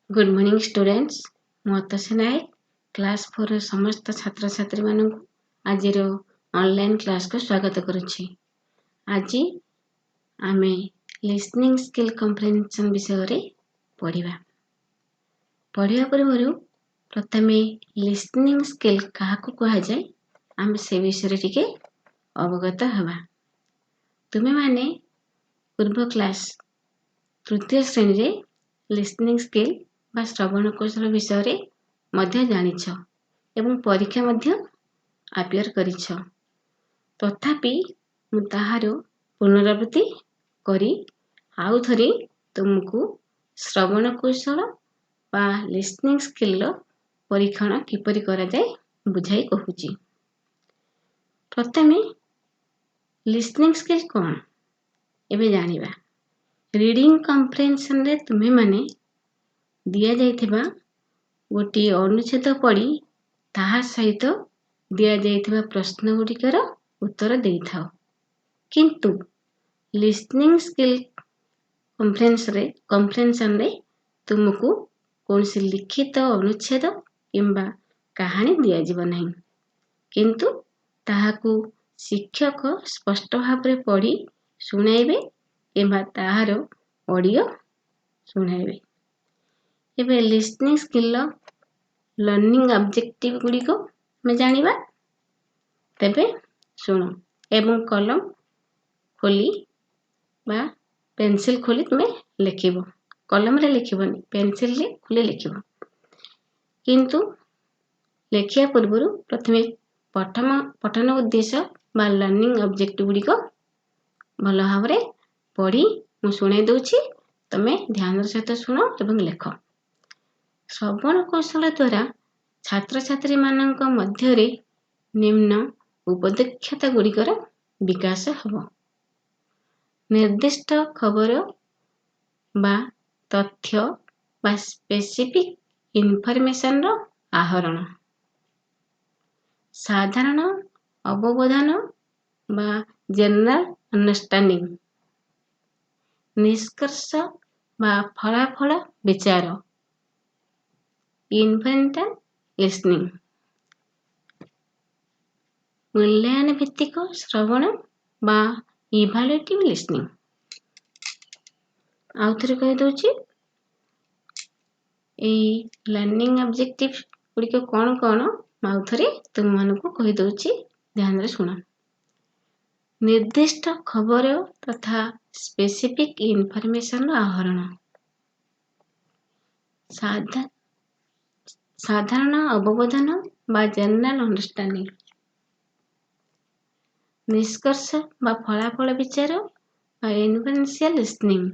Good morning students मु तोषी नायक class 4 समस्त छात्र छात्री मानक आज ऑनलाइन क्लास को स्वागत करुच्ची। आज आमे लिसनिंग स्किल कम्प्रेhension विषय रे पढ़िबा पूर्व प्रथमे लिसनिंग स्किल काहाकू कहा जाए आमे से विषय रे टिके अवगत हवा। तुमे माने पूर्व क्लास तृतीय श्रेणी रे लिसनिंग स्किल बा श्रवण कौशल विषय रे मध्य जानिछ एवं परीक्षा मध्य अपियर करिछ। तथापि मु ताहारो पुनरावृत्ति करी आउ थरी तुमको श्रवण कौशल बा लिसनिंग स्किल परीक्षण किपरि करा जाए बुझाई कहूची। प्रथमे लिसनिंग स्किल कोन एबे जानिबा। रीडिंग कम्प्रेhension रे तुमे माने दिया जाइथिबा गोटी अनुच्छेद पढ़ी ताहा सहित दिया जाइथिबा प्रश्न गुड़िकर उत्तर देइथाओ। किंतु लिसनिंग स्किल कम्प्रेhension रे तुमको कौनसी लिखित अनुच्छेद किंबा कहानी दिया जीव नहीं, किंतु ताहाकू शिक्षक स्पष्ट भाव रे पढ़ी सुनाइबे किंबा ताहारो ऑडियो सुनाइबे। एबे लिसनिंग स्किल लर्निंग ऑब्जेक्टिव गुडी को मैं जानिबा। तबे सुनो एवं कलम खोली बा पेंसिल खोली तुमे लिखिबो। कलम रे लिखिबोनी पेंसिल रे खोली लिखिबो। किंतु लेखिया पूर्वरु प्रथमे पठन उद्देश्य बा लर्निंग ऑब्जेक्टिव गुडी को भल भाव रे पढ़ी मु सुनाई दउची, तमे ध्यान सहित सुनो एवं लेख। श्रवण कौशल द्वारा छात्र छात्री मानक मध्य रे निम्न उपदक्षता गुड़िकर विकास हब। निर्दिष्ट खबर बा तथ्य बा स्पेसिफिक इनफॉरमेशन रो आहरण, साधारण अवबोधन बा जनरल अंडरस्टैंडिंग, निष्कर्ष बा फलाफल विचार, इन्फरेंटल लिसनिंग, मूल्यांकन भित्तिक श्रवण बा इवैल्यूएटिव लिसनिंग। आउ थरे कहि दउची ए लर्निंग ऑब्जेक्टिव गुडी कोन कोन आउ थरे तुम मानको कहि दउची, ध्यान रे सुनो। निर्दिष्ट खबर तथा स्पेसिफिक इनफॉरमेशन आहरण, साधारण अवबोधन बा जनरल अंडरस्टैंडिंग, निष्कर्ष बा फलाफल विचार बा इन्फरेंशियल लिसनिंग,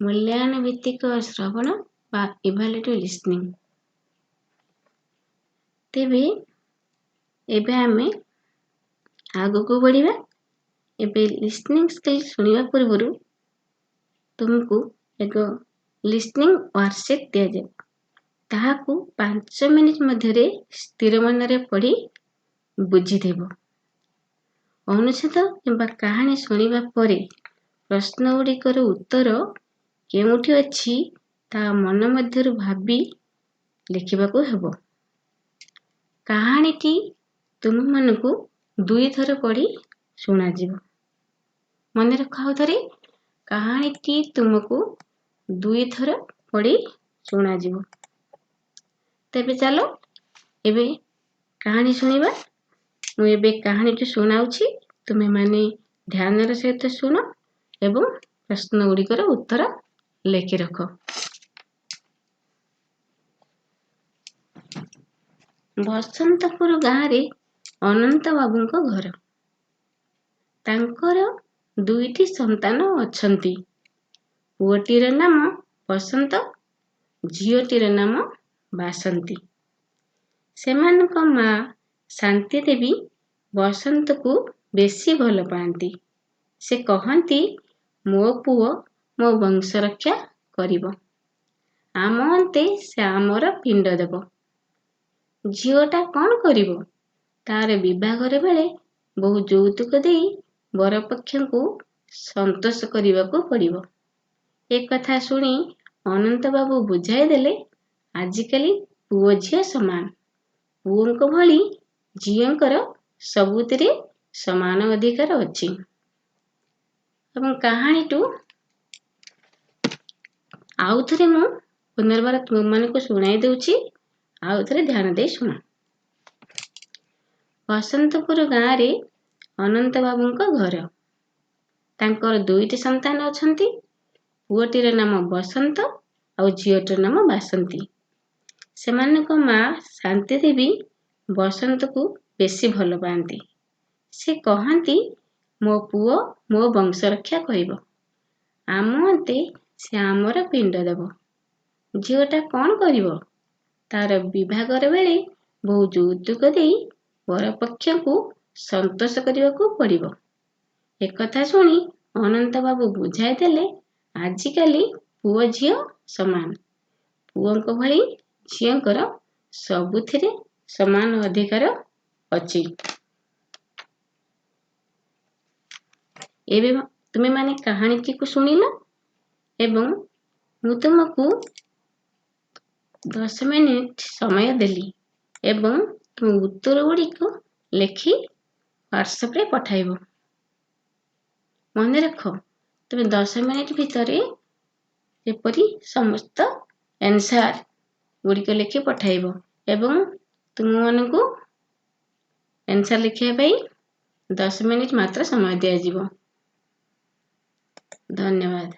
मूल्यांकन भित्तिक श्रवण बा इवैल्यूएटिव लिसनिंग। तेबे एबे आमे आगो को बढ़िबा। एबे लिसनिंग स्किल सुनिबा पूर्वरु तुमको एक लिसनिंग वर्कशीट दिया जाए। ताहाकू 5 मिनिट मध्य रे स्थिर मन रे पढ़ी बुझी देबो। अनुच्छेद किंबा कहानी सुनिबा परे प्रश्न गुड़िकर उत्तर केउठी अछि ता मन मध्यरु भाबी लिखिबाकू हेबो। कहानीटी तुम मनकू 2 थर पढ़ी सुना जीवो। मन रखाओ थरे कहानीटी तुमको 2 थर पढ़ी सुना जीवो। तेबे चलो एबे कहानी सुनिबा। मु एबे कहानीटी सुनाउची, तुमे माने ध्यान रे सहित सुनो एवं प्रश्न गुड़िकर उत्तर लेखि रखो। बसंतपुर गाँ रे अनंत बाबूंको घर। तांकर 2टी संतान अछंती। पुअटीर नाम बसंत, झियोटीर नाम बासंती। सेमानक माँ शांति देवी बसंत को बेसी भल पाती। से कहती मो पुओ मो वंश रक्षा करिवो, आम अंते से आमर पिंड देव। झियोटा कौन करिवो, तार विवाहर बेले बहु यौतुक देई बर पक्ष को संतोष करने को पड़िवो। एक कथा सुनी ଅନନ୍ତ ବାବୁ ବୁଝାଇ ଦେଲେ, ଆଜିକାଲି ପୁଅ ଝିଅ ସମାନ। ପୁଅଙ୍କ ଭଳି ଝିଅଙ୍କର ସବୁଥିରେ ସମାନ ଅଧିକାର ଅଛି। ଏବଂ କାହାଣୀଟି ଆଉ ଥରେ ମୁଁ ପୁନର୍ବାର ତୁମମାନଙ୍କୁ ଶୁଣାଇ ଦେଉଛି। ଆଉ ଥରେ ଧ୍ୟାନ ଦେଇ ଶୁଣ। ବସନ୍ତପୁର ଗାଁରେ ଅନନ୍ତ ବାବୁଙ୍କ ଘର। ତାଙ୍କର 2ଟି ସନ୍ତାନ ଅଛନ୍ତି। ପୁଅଟିର ନାମ ବସନ୍ତ ଆଉ ଝିଅଟିର ନାମ ବାସନ୍ତୀ। ସେମାନଙ୍କ ମା ଶାନ୍ତି ଦେବୀ ବସନ୍ତକୁ ବେଶୀ ଭଲ ପାଆନ୍ତି। ସେ କହନ୍ତି, ମୋ ପୁଅ ମୋ ବଂଶ ରକ୍ଷା କରିବ। ଆମ ଅନ୍ତେ ସେ ଆମର ପିଣ୍ଡ ଦେବ। ଝିଅଟା କ'ଣ କରିବ? ତାର ବିଭାଘର ବେଳେ ବହୁ ଯୌତୁକ ଦେଇ ବରପକ୍ଷଙ୍କୁ ସନ୍ତୋଷ କରିବାକୁ ପଡ଼ିବ। ଏକଥା ଶୁଣି ଅନନ୍ତ ବାବୁ ବୁଝାଇ ଦେଲେ, ଆଜିକାଲି ପୁଅ ଝିଅ ସମାନ। ପୁଅଙ୍କ ଭଳି ଝିଅଙ୍କର ସବୁଥିରେ ସମାନ ଅଧିକାର ଅଛି। ଏବେ ତୁମେମାନେ କାହାଣୀଟିକୁ ଶୁଣିଲ ଏବଂ ମୁଁ ତୁମକୁ 10 ମିନିଟ୍ ସମୟ ଦେଲି ଏବଂ ତୁମ ଉତ୍ତର ଗୁଡ଼ିକୁ ଲେଖି ହ୍ୱାଟ୍ସଆପ୍ରେ ପଠାଇବ। ମନେ ରଖ, ତୁମେ 10 ମିନିଟ୍ ଭିତରେ ଯେପରି ସମସ୍ତ ଆନ୍ସର୍ ଗୁଡ଼ିକ ଲେଖି ପଠାଇବ ଏବଂ ତୁମମାନଙ୍କୁ ଆନ୍ସର୍ ଲେଖିବା ପାଇଁ 10 ମିନିଟ୍ ମାତ୍ର ସମୟ ଦିଆଯିବ। ଧନ୍ୟବାଦ।